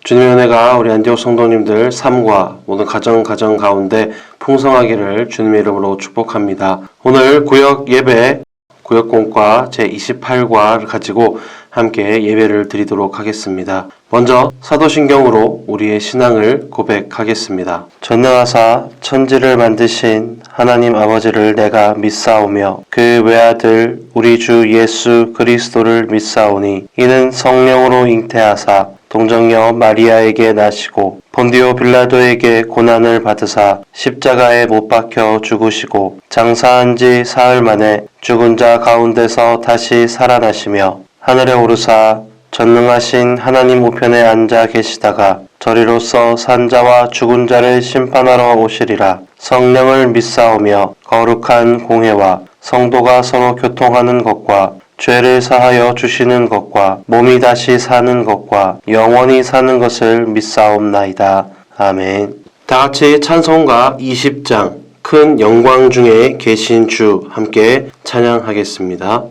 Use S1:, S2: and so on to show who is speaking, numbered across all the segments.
S1: 주님의 은혜가 우리 안디옥 성도님들 삶과 모든 가정 가운데 풍성하기를 주님의 이름으로 축복합니다. 오늘 구역 예배, 구역공과 제28과를 가지고 함께 예배를 드리도록 하겠습니다. 먼저 사도신경으로 우리의 신앙을 고백하겠습니다. 전능하사 천지를 만드신 하나님 아버지를 내가 믿사오며 그 외아들 우리 주 예수 그리스도를 믿사오니 이는 성령으로 잉태하사 동정녀 마리아에게 나시고 본디오 빌라도에게 고난을 받으사 십자가에 못 박혀 죽으시고 장사한 지 사흘 만에 죽은 자 가운데서 다시 살아나시며 하늘에 오르사 전능하신 하나님 우편에 앉아 계시다가 저리로서 산 자와 죽은 자를 심판하러 오시리라. 성령을 믿사오며 거룩한 공회와 성도가 서로 교통하는 것과 죄를 사하여 주시는 것과 몸이 다시 사는 것과 영원히 사는 것을 믿사옵나이다. 아멘. 다같이 찬송가 20장 큰 영광 중에 계신 주 함께 찬양하겠습니다.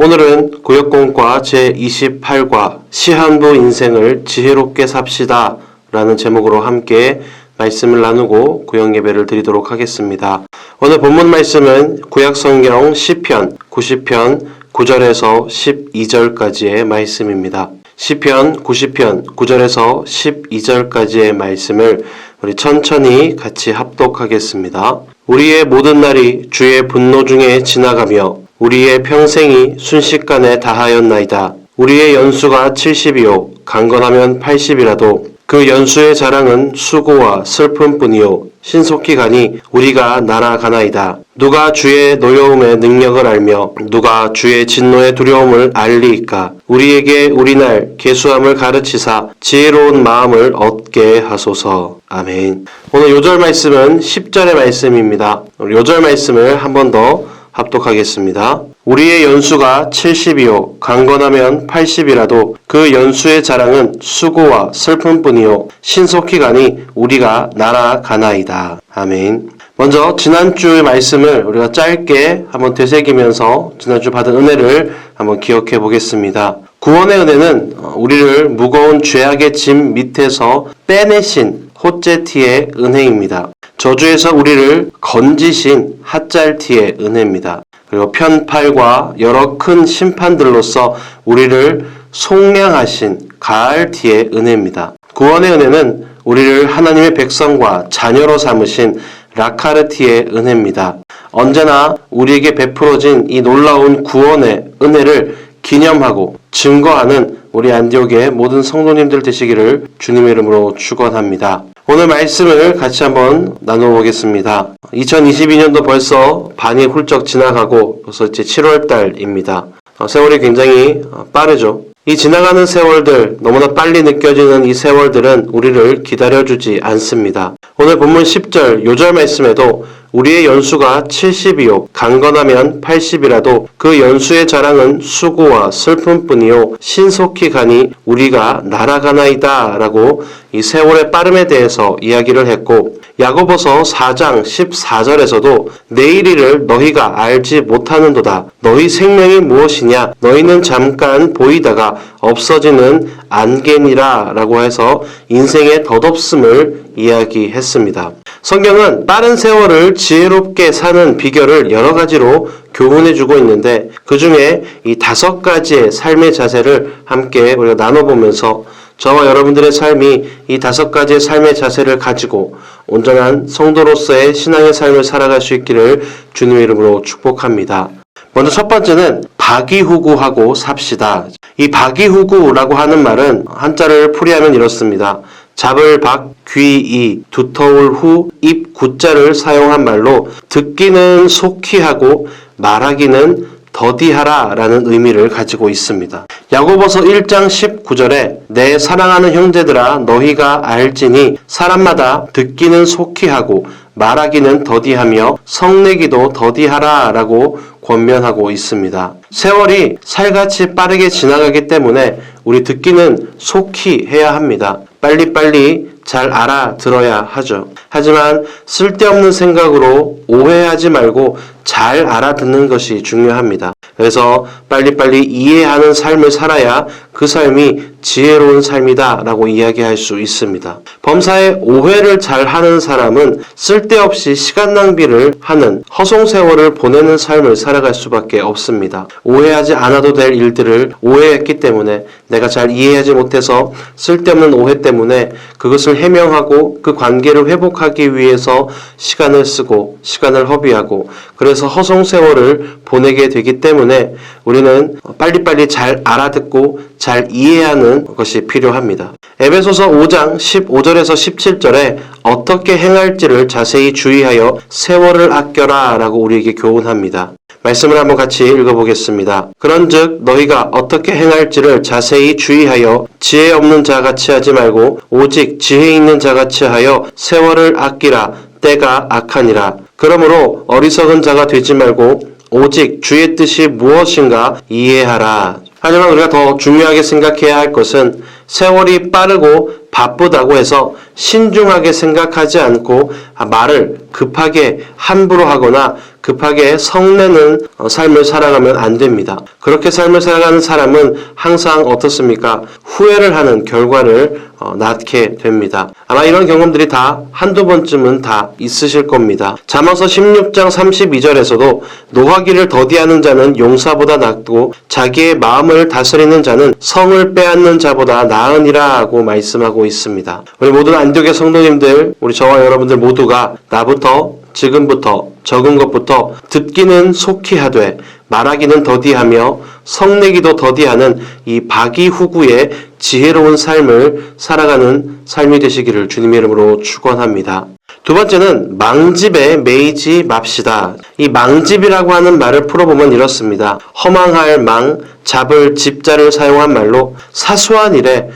S1: 오늘은 구역공과 제28과 시한부 인생을 지혜롭게 삽시다 라는 제목으로 함께 말씀을 나누고 구역 예배를 드리도록 하겠습니다. 오늘 본문 말씀은 구약성경 시편 90편 9절에서 12절까지의 말씀입니다. 시편 90편 9절에서 12절까지의 말씀을 우리 천천히 같이 합독하겠습니다. 우리의 모든 날이 주의 분노 중에 지나가며 우리의 평생이 순식간에 다하였나이다. 우리의 연수가 70이요 강건하면 80이라도 그 연수의 자랑은 수고와 슬픔뿐이요 신속히 가니 우리가 날아가나이다. 누가 주의 노여움의 능력을 알며 누가 주의 진노의 두려움을 알리이까. 우리에게 우리날 계수함을 가르치사 지혜로운 마음을 얻게 하소서. 아멘. 오늘 요절 말씀은 10절의 말씀입니다. 요절 말씀을 한 번 더 합독하겠습니다. 우리의 연수가 70이요 강건하면 80이라도 그 연수의 자랑은 수고와 슬픔뿐이요 신속히 가니 우리가 날아가나이다. 아멘. 먼저 지난주의 말씀을 우리가 짧게 한번 되새기면서 지난주 받은 은혜를 한번 기억해 보겠습니다. 구원의 은혜는 우리를 무거운 죄악의 짐 밑에서 빼내신 호째티의 은혜입니다. 저주에서 우리를 건지신 하짤티의 은혜입니다. 그리고 편팔과 여러 큰 심판들로서 우리를 속량하신 가알티의 은혜입니다. 구원의 은혜는 우리를 하나님의 백성과 자녀로 삼으신 라카르티의 은혜입니다. 언제나 우리에게 베풀어진 이 놀라운 구원의 은혜를 기념하고 증거하는 우리 안디옥의 모든 성도님들 되시기를 주님의 이름으로 축원합니다. 오늘 말씀을 같이 한번 나눠보겠습니다. 2022년도 벌써 반이 훌쩍 지나가고 벌써 이제 7월 달입니다. 세월이 굉장히 빠르죠. 이 지나가는 세월들, 너무나 빨리 느껴지는 이 세월들은 우리를 기다려주지 않습니다. 오늘 본문 10절 요절 말씀에도 우리의 연수가 70이요 강건하면 80이라도 그 연수의 자랑은 수고와 슬픔뿐이요 신속히 가니 우리가 날아가나이다 라고 이 세월의 빠름에 대해서 이야기를 했고, 야고보서 4장 14절에서도 내일일을 너희가 알지 못하는도다. 너희 생명이 무엇이냐? 너희는 잠깐 보이다가 없어지는 안개니라 라고 해서 인생의 덧없음을 이야기했습니다. 성경은 빠른 세월을 지혜롭게 사는 비결을 여러 가지로 교훈해주고 있는데, 그 중에 이 5가지의 삶의 자세를 함께 우리가 나눠보면서 저와 여러분들의 삶이 이 5가지의 삶의 자세를 가지고 온전한 성도로서의 신앙의 삶을 살아갈 수 있기를 주님의 이름으로 축복합니다. 먼저 첫 번째는 박이후구하고 삽시다. 이 박이후구라고 하는 말은 한자를 풀이하면 이렇습니다. 잡을 박, 귀이, 두터울 후, 입, 구자를 사용한 말로 듣기는 속히 하고 말하기는 더디하라 라는 의미를 가지고 있습니다. 야고보서 1장 19절에 내 사랑하는 형제들아 너희가 알지니 사람마다 듣기는 속히 하고 말하기는 더디하며 성내기도 더디하라 라고 권면하고 있습니다. 세월이 살같이 빠르게 지나가기 때문에 우리 듣기는 속히 해야 합니다. 빨리빨리 잘 알아들어야 하죠. 하지만 쓸데없는 생각으로 오해하지 말고 잘 알아듣는 것이 중요합니다. 그래서 빨리빨리 이해하는 삶을 살아야 그 삶이 지혜로운 삶이다 라고 이야기할 수 있습니다. 범사에 오해를 잘 하는 사람은 쓸데없이 시간 낭비를 하는 허송세월을 보내는 삶을 살아갈 수밖에 없습니다. 오해하지 않아도 될 일들을 오해했기 때문에, 내가 잘 이해하지 못해서 쓸데없는 오해 때문에 그것을 해명하고 그 관계를 회복하기 위해서 시간을 쓰고 시간을 허비하고 그래서 허송세월을 보내게 되기 때문에 우리는 빨리빨리 잘 알아듣고 잘 이해하는 것이 필요합니다. 에베소서 5장 15절에서 17절에 어떻게 행할지를 자세히 주의하여 세월을 아껴라 라고 우리에게 교훈합니다. 말씀을 한번 같이 읽어보겠습니다. 그런즉 너희가 어떻게 행할지를 자세히 주의하여 지혜 없는 자같이 하지 말고 오직 지혜 있는 자같이 하여 세월을 아끼라. 때가 악하니라. 그러므로 어리석은 자가 되지 말고 오직 주의 뜻이 무엇인가 이해하라. 하지만 우리가 더 중요하게 생각해야 할 것은 세월이 빠르고 바쁘다고 해서 신중하게 생각하지 않고 말을 급하게 함부로 하거나 급하게 성내는 삶을 살아가면 안 됩니다. 그렇게 삶을 살아가는 사람은 항상 어떻습니까? 후회를 하는 결과를 낳게 됩니다. 아마 이런 경험들이 다 한두 번쯤은 다 있으실 겁니다. 잠언서 16장 32절에서도 노하기를 더디하는 자는 용사보다 낫고 자기의 마음을 다스리는 자는 성을 빼앗는 자보다 나으니라 하고 말씀하고 있습니다. 우리 모든 안디옥의 성도님들, 우리 저와 여러분들 모두가 나부터 지금부터 적은 것부터 듣기는 속히 하되 말하기는 더디하며 성내기도 더디하는 이 박이후구의 지혜로운 삶을 살아가는 삶이 되시기를 주님의 이름으로 축원합니다. 두 번째는 망집에 매이지 맙시다. 이 망집이라고 하는 말을 풀어보면 이렇습니다. 허망할 망, 잡을 집자를 사용한 말로 사소한 일에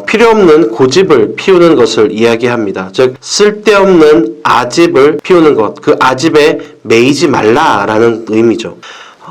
S1: 필요없는 고집을 피우는 것을 이야기합니다. 즉 쓸데없는 아집을 피우는 것, 그 아집에 매이지 말라라는 의미죠.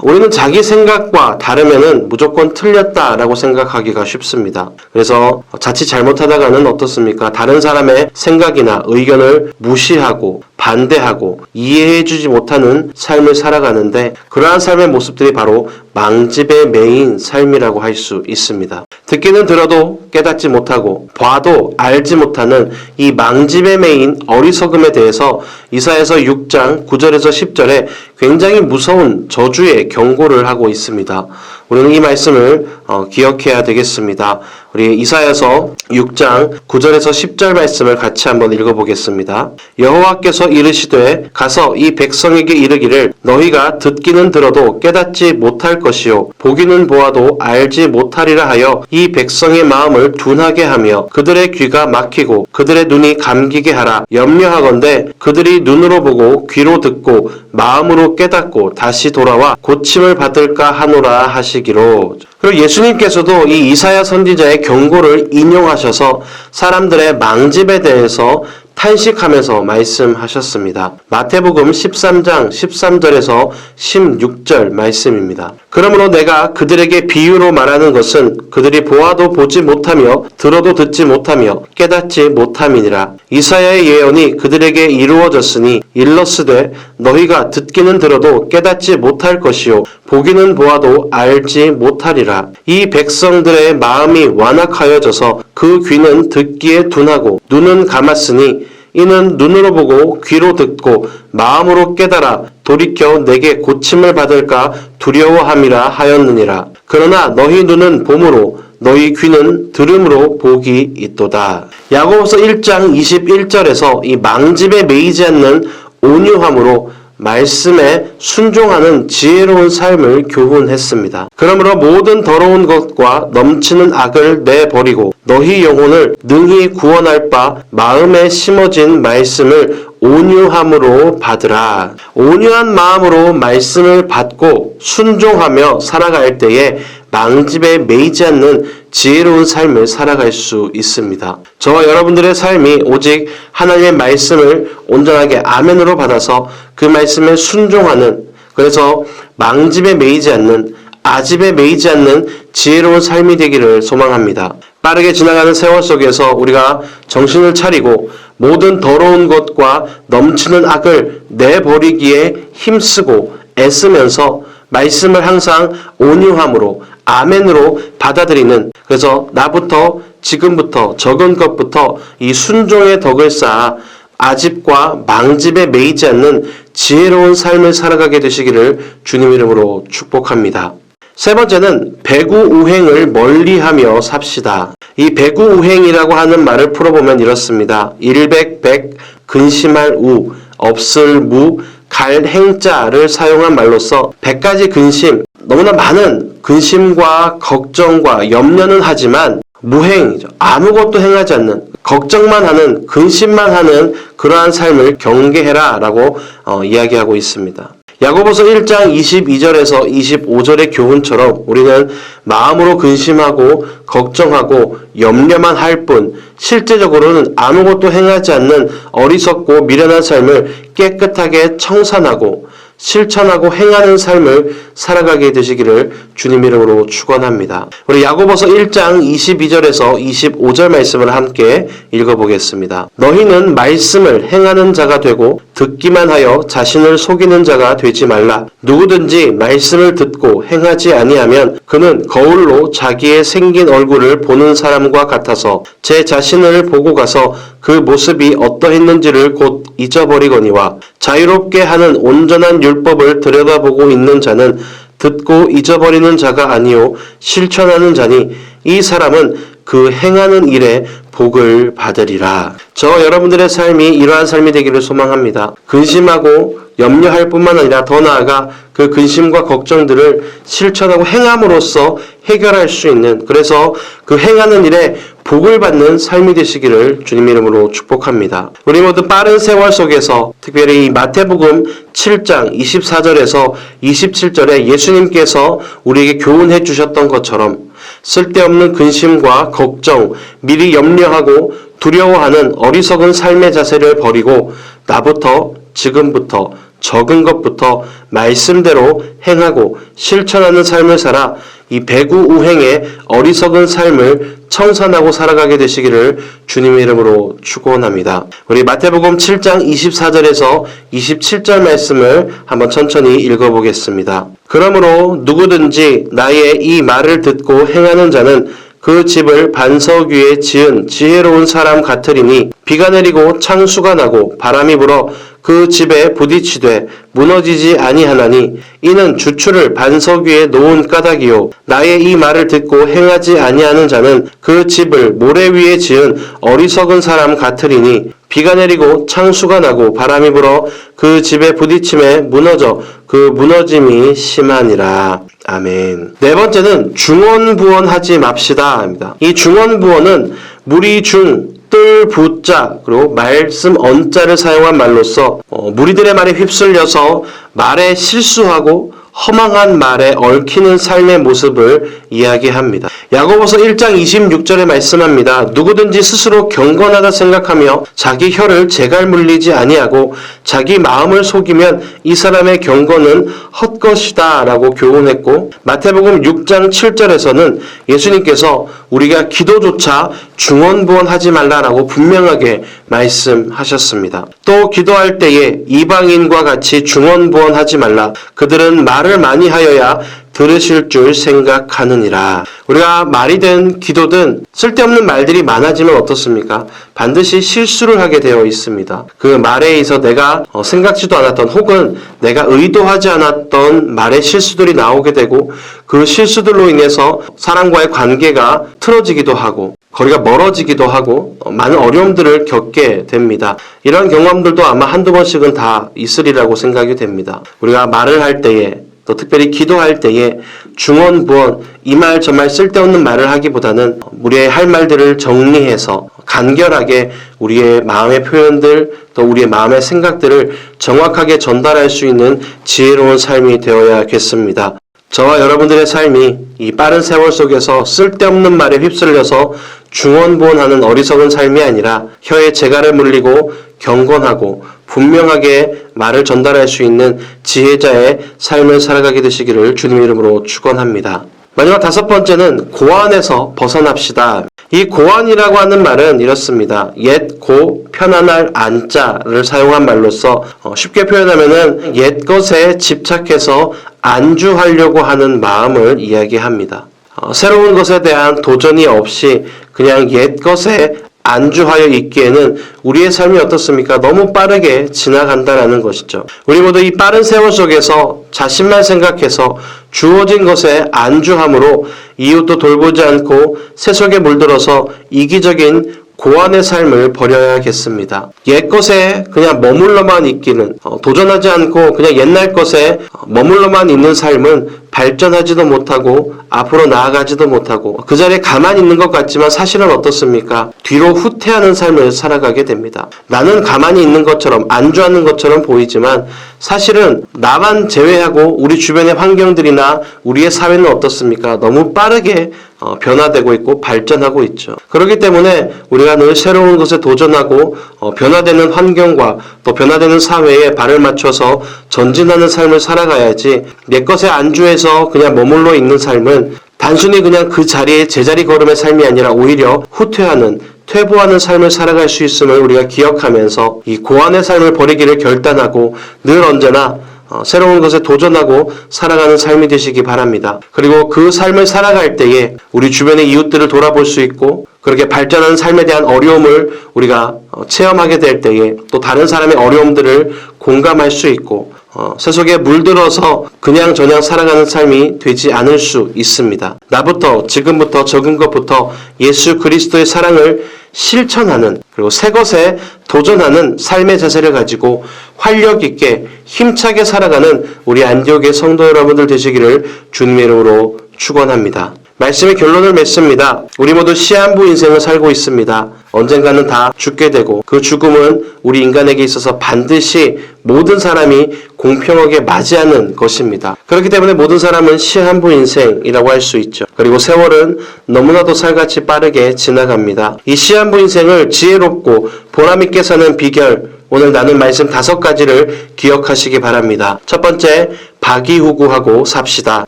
S1: 우리는 자기 생각과 다르면은 무조건 틀렸다라고 생각하기가 쉽습니다. 그래서 자칫 잘못하다가는 어떻습니까? 다른 사람의 생각이나 의견을 무시하고 반대하고 이해해주지 못하는 삶을 살아가는데 그러한 삶의 모습들이 바로 망집에 매인 삶이라고 할 수 있습니다. 듣기는 들어도 깨닫지 못하고 봐도 알지 못하는 이 망집에 매인 어리석음에 대해서 이사야서 6장 9절에서 10절에 굉장히 무서운 저주의 경고를 하고 있습니다. 우리는 이 말씀을 기억해야 되겠습니다. 우리 이사야서 6장 9절에서 10절 말씀을 같이 한번 읽어보겠습니다. 여호와께서 이르시되 가서 이 백성에게 이르기를 너희가 듣기는 들어도 깨닫지 못할 것이요 보기는 보아도 알지 못하리라 하여 이 백성의 마음을 둔하게 하며 그들의 귀가 막히고 그들의 눈이 감기게 하라. 염려하건대 그들이 눈으로 보고 귀로 듣고 마음으로 깨닫고 다시 돌아와 고침을 받을까 하노라 하시기로. 그리고 예수님께서도 이 이사야 선지자의 경고를 인용하셔서 사람들의 망집에 대해서 탄식하면서 말씀하셨습니다. 마태복음 13장 13절에서 16절 말씀입니다. 그러므로 내가 그들에게 비유로 말하는 것은 그들이 보아도 보지 못하며 들어도 듣지 못하며 깨닫지 못함이니라. 이사야의 예언이 그들에게 이루어졌으니 일러스되 너희가 듣기는 들어도 깨닫지 못할 것이요 보기는 보아도 알지 못하리라. 이 백성들의 마음이 완악하여져서 그 귀는 듣기에 둔하고 눈은 감았으니 이는 눈으로 보고 귀로 듣고 마음으로 깨달아 돌이켜 내게 고침을 받을까 두려워함이라 하였느니라. 그러나 너희 눈은 봄으로 너희 귀는 들음으로 복이 있도다. 야고보서 1장 21절에서 이 망집에 매이지 않는 온유함으로 말씀에 순종하는 지혜로운 삶을 교훈했습니다. 그러므로 모든 더러운 것과 넘치는 악을 내버리고 너희 영혼을 능히 구원할 바 마음에 심어진 말씀을 온유함으로 받으라. 온유한 마음으로 말씀을 받고 순종하며 살아갈 때에 망집에 매이지 않는 지혜로운 삶을 살아갈 수 있습니다. 저와 여러분들의 삶이 오직 하나님의 말씀을 온전하게 아멘으로 받아서 그 말씀에 순종하는, 그래서 망집에 매이지 않는, 아집에 매이지 않는 지혜로운 삶이 되기를 소망합니다. 빠르게 지나가는 세월 속에서 우리가 정신을 차리고 모든 더러운 것과 넘치는 악을 내버리기에 힘쓰고 애쓰면서 말씀을 항상 온유함으로 아멘으로 받아들이는, 그래서 나부터 지금부터 적은 것부터 이 순종의 덕을 쌓아 아집과 망집에 매이지 않는 지혜로운 삶을 살아가게 되시기를 주님 이름으로 축복합니다. 세 번째는 배구우행을 멀리하며 삽시다. 이 배구우행이라고 하는 말을 풀어보면 이렇습니다. 일백백, 근심할 우, 없을 무, 갈 행자를 사용한 말로서 100가지 근심, 너무나 많은 근심과 걱정과 염려는 하지만 무행이죠. 아무것도 행하지 않는, 걱정만 하는, 근심만 하는 그러한 삶을 경계해라 라고 이야기하고 있습니다. 야고보서 1장 22절에서 25절의 교훈처럼 우리는 마음으로 근심하고 걱정하고 염려만 할 뿐 실제적으로는 아무것도 행하지 않는 어리석고 미련한 삶을 깨끗하게 청산하고 실천하고 행하는 삶을 살아가게 되시기를 주님 이름으로 축원합니다. 우리 야고보서 1장 22절에서 25절 말씀을 함께 읽어보겠습니다. 너희는 말씀을 행하는 자가 되고 듣기만 하여 자신을 속이는 자가 되지 말라. 누구든지 말씀을 듣고 행하지 아니하면 그는 거울로 자기의 생긴 얼굴을 보는 사람과 같아서 제 자신을 보고 가서 그 모습이 어떠했는지를 곧 잊어버리거니와 자유롭게 하는 온전한 율법을 들여다보고 있는 자는 듣고 잊어버리는 자가 아니요 실천하는 자니 이 사람은 그 행하는 일에 복을 받으리라. 저 여러분들의 삶이 이러한 삶이 되기를 소망합니다. 근심하고 염려할 뿐만 아니라 더 나아가 그 근심과 걱정들을 실천하고 행함으로써 해결할 수 있는, 그래서 그 행하는 일에 복을 받는 삶이 되시기를 주님 이름으로 축복합니다. 우리 모두 빠른 세월 속에서 특별히 이 마태복음 7장 24절에서 27절에 예수님께서 우리에게 교훈해 주셨던 것처럼 쓸데없는 근심과 걱정, 미리 염려하고 두려워하는 어리석은 삶의 자세를 버리고 나부터 지금부터 적은 것부터 말씀대로 행하고 실천하는 삶을 살아 이 배구우행의 어리석은 삶을 청산하고 살아가게 되시기를 주님의 이름으로 축원합니다. 우리 마태복음 7장 24절에서 27절 말씀을 한번 천천히 읽어보겠습니다. 그러므로 누구든지 나의 이 말을 듣고 행하는 자는 그 집을 반석 위에 지은 지혜로운 사람 같으리니 비가 내리고 창수가 나고 바람이 불어 그 집에 부딪히되 무너지지 아니하나니 이는 주추를 반석 위에 놓은 까닭이요 나의 이 말을 듣고 행하지 아니하는 자는 그 집을 모래 위에 지은 어리석은 사람 같으리니 비가 내리고 창수가 나고 바람이 불어 그 집에 부딪힘에 무너져 그 무너짐이 심하니라. 아멘. 네 번째는 중언부언하지 맙시다 입니다. 이 중언부언은 무리 중 뜰 부자 그리고 말씀 언자를 사용한 말로서 무리들의 말에 휩쓸려서 말에 실수하고 허망한 말에 얽히는 삶의 모습을 이야기합니다. 야고보서 1장 26절에 말씀합니다. 누구든지 스스로 경건하다 생각하며 자기 혀를 제갈 물리지 아니하고 자기 마음을 속이면 이 사람의 경건은 헛것이다 라고 교훈했고 마태복음 6장 7절에서는 예수님께서 우리가 기도조차 중언부언하지 말라라고 분명하게 말씀하셨습니다. 또 기도할 때에 이방인과 같이 중언부언하지 말라. 그들은 말을 많이 하여야 들으실 줄 생각하느니라. 우리가 말이든 기도든 쓸데없는 말들이 많아지면 어떻습니까? 반드시 실수를 하게 되어 있습니다. 그 말에 있어 내가 생각지도 않았던 혹은 내가 의도하지 않았던 말의 실수들이 나오게 되고 그 실수들로 인해서 사람과의 관계가 틀어지기도 하고 거리가 멀어지기도 하고 많은 어려움들을 겪게 됩니다. 이런 경험들도 아마 한두 번씩은 다 있으리라고 생각이 됩니다. 우리가 말을 할 때에 또 특별히 기도할 때에 중언부언 이 말 저 말 쓸데없는 말을 하기보다는 우리의 할 말들을 정리해서 간결하게 우리의 마음의 표현들 또 우리의 마음의 생각들을 정확하게 전달할 수 있는 지혜로운 삶이 되어야겠습니다. 저와 여러분들의 삶이 이 빠른 세월 속에서 쓸데없는 말에 휩쓸려서 중언부언하는 어리석은 삶이 아니라 혀에 재갈을 물리고 경건하고 분명하게 말을 전달할 수 있는 지혜자의 삶을 살아가게 되시기를 주님의 이름으로 축원합니다. 마지막 다섯 번째는 고안에서 벗어납시다. 이 고안이라고 하는 말은 이렇습니다. 옛 고 편안할 안자를 사용한 말로서 쉽게 표현하면은 옛 것에 집착해서 안주하려고 하는 마음을 이야기합니다. 새로운 것에 대한 도전이 없이 그냥 옛 것에 안주하여 있기에는 우리의 삶이 어떻습니까? 너무 빠르게 지나간다라는 것이죠. 우리 모두 이 빠른 세월 속에서 자신만 생각해서 주어진 것에 안주함으로 이웃도 돌보지 않고 세속에 물들어서 이기적인 고안의 삶을 버려야겠습니다. 옛 것에 그냥 머물러만 있기는 도전하지 않고 그냥 옛날 것에 머물러만 있는 삶은 발전하지도 못하고 앞으로 나아가지도 못하고 그 자리에 가만히 있는 것 같지만 사실은 어떻습니까? 뒤로 후퇴하는 삶을 살아가게 됩니다. 나는 가만히 있는 것처럼 안주하는 것처럼 보이지만 사실은 나만 제외하고 우리 주변의 환경들이나 우리의 사회는 어떻습니까? 너무 빠르게 변화되고 있고 발전하고 있죠. 그렇기 때문에 우리가 늘 새로운 것에 도전하고 변화되는 환경과 또 변화되는 사회에 발을 맞춰서 전진하는 삶을 살아가야지 옛 것에 안주해서 그냥 머물러 있는 삶은 단순히 그냥 그 자리에 제자리 걸음의 삶이 아니라 오히려 후퇴하는 퇴보하는 삶을 살아갈 수 있음을 우리가 기억하면서 이 고안의 삶을 버리기를 결단하고 늘 언제나 새로운 것에 도전하고 살아가는 삶이 되시기 바랍니다. 그리고 그 삶을 살아갈 때에 우리 주변의 이웃들을 돌아볼 수 있고 그렇게 발전하는 삶에 대한 어려움을 우리가 체험하게 될 때에 또 다른 사람의 어려움들을 공감할 수 있고 세속에 물들어서 그냥저냥 살아가는 삶이 되지 않을 수 있습니다. 나부터 지금부터 적은 것부터 예수 그리스도의 사랑을 실천하는 그리고 새 것에 도전하는 삶의 자세를 가지고 활력 있게 힘차게 살아가는 우리 안디옥의 성도 여러분들 되시기를 주님의 이름으로 축원합니다. 말씀의 결론을 맺습니다. 우리 모두 시한부 인생을 살고 있습니다. 언젠가는 다 죽게 되고 그 죽음은 우리 인간에게 있어서 반드시 모든 사람이 공평하게 맞이하는 것입니다. 그렇기 때문에 모든 사람은 시한부 인생이라고 할 수 있죠. 그리고 세월은 너무나도 살같이 빠르게 지나갑니다. 이 시한부 인생을 지혜롭고 보람있게 사는 비결 오늘 나눈 말씀 5가지를 기억하시기 바랍니다. 첫 번째, 박이후구하고 삽시다.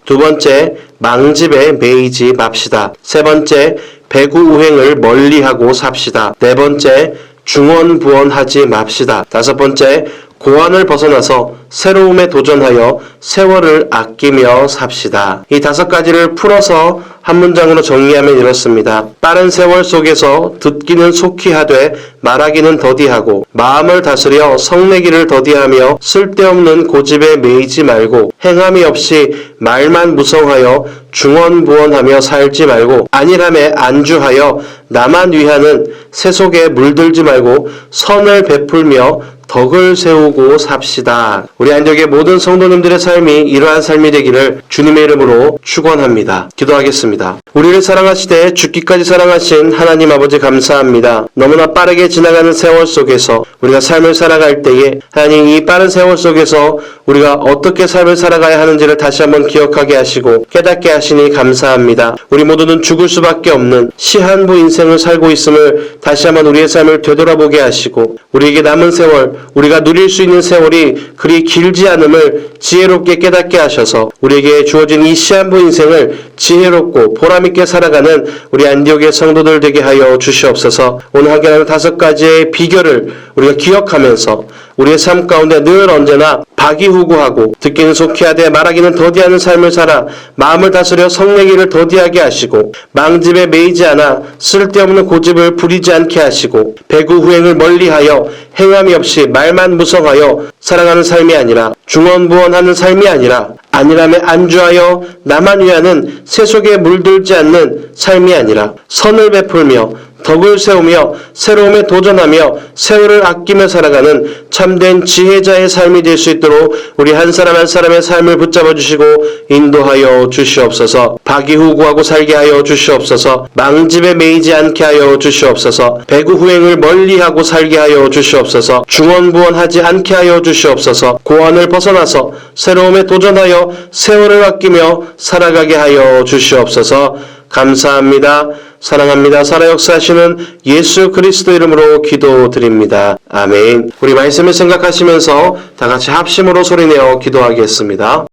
S1: 두 번째, 망집에 매이지 맙시다. 세 번째, 배구우행을 멀리하고 삽시다. 네 번째, 중언부언하지 맙시다. 다섯 번째, 고안을 벗어나서 새로움에 도전하여 세월을 아끼며 삽시다. 이 5가지를 풀어서 한 문장으로 정리하면 이렇습니다. 빠른 세월 속에서 듣기는 속히 하되 말하기는 더디하고 마음을 다스려 성내기를 더디하며 쓸데없는 고집에 매이지 말고 행함이 없이 말만 무성하여 중언부언하며 살지 말고 안일함에 안주하여 나만 위하는 세속에 물들지 말고 선을 베풀며 덕을 세우고 삽시다. 우리 안디옥의 모든 성도님들의 삶이 이러한 삶이 되기를 주님의 이름으로 축원합니다. 기도하겠습니다. 우리를 사랑하시되 죽기까지 사랑하신 하나님 아버지 감사합니다. 너무나 빠르게 지나가는 세월 속에서 우리가 삶을 살아갈 때에 하나님 이 빠른 세월 속에서 우리가 어떻게 삶을 살아가야 하는지를 다시 한번 기억하게 하시고 깨닫게 하시니 감사합니다. 우리 모두는 죽을 수밖에 없는 시한부 인생을 살고 있음을 다시 한번 우리의 삶을 되돌아보게 하시고 우리에게 남은 세월 우리가 누릴 수 있는 세월이 그리 길지 않음을 지혜롭게 깨닫게 하셔서 우리에게 주어진 이 시한부 인생을 지혜롭고 보람있게 살아가는 우리 안디옥의 성도들 되게 하여 주시옵소서. 오늘 함께하는 5가지의 비결을 우리가 기억하면서 우리의 삶 가운데 늘 언제나 박이후구하고 듣기는 속히 하되 말하기는 더디하는 삶을 살아 마음을 다스려 성내기를 더디하게 하시고 망집에 매이지 않아 쓸데없는 고집을 부리지 않게 하시고 배구후행을 멀리하여 행함이 없이 말만 무성하여 살아가는 삶이 아니라 중언부언하는 삶이 아니라 안일함에 안주하여 나만 위하는 세속에 물들지 않는 삶이 아니라 선을 베풀며 덕을 세우며 새로움에 도전하며 세월을 아끼며 살아가는 참된 지혜자의 삶이 될 수 있도록 우리 한 사람 한 사람의 삶을 붙잡아 주시고 인도하여 주시옵소서. 박이후구하고 살게 하여 주시옵소서. 망집에 매이지 않게 하여 주시옵소서. 배구후행을 멀리하고 살게 하여 주시옵소서. 중언부언하지 않게 하여 주시옵소서. 고안을 벗어나서 새로움에 도전하여 세월을 아끼며 살아가게 하여 주시옵소서. 감사합니다. 사랑합니다. 살아 역사하시는 예수 그리스도 이름으로 기도드립니다. 아멘. 우리 말씀을 생각하시면서 다 같이 합심으로 소리내어 기도하겠습니다.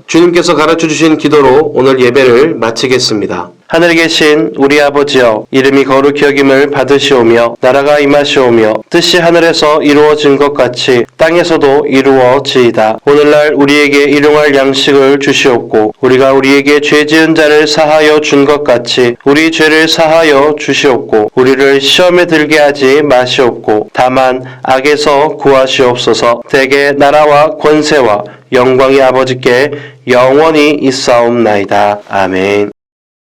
S1: 주님께서 가르쳐주신 기도로 오늘 예배를 마치겠습니다. 하늘에 계신 우리 아버지여, 이름이 거룩히 여김을 받으시오며 나라가 임하시오며 뜻이 하늘에서 이루어진 것 같이 땅에서도 이루어지이다. 오늘날 우리에게 일용할 양식을 주시옵고 우리가 우리에게 죄 지은 자를 사하여 준 것 같이 우리 죄를 사하여 주시옵고 우리를 시험에 들게 하지 마시옵고 다만 악에서 구하시옵소서. 대개 나라와 권세와 영광이 아버지께 영원히 있사옵나이다. 아멘.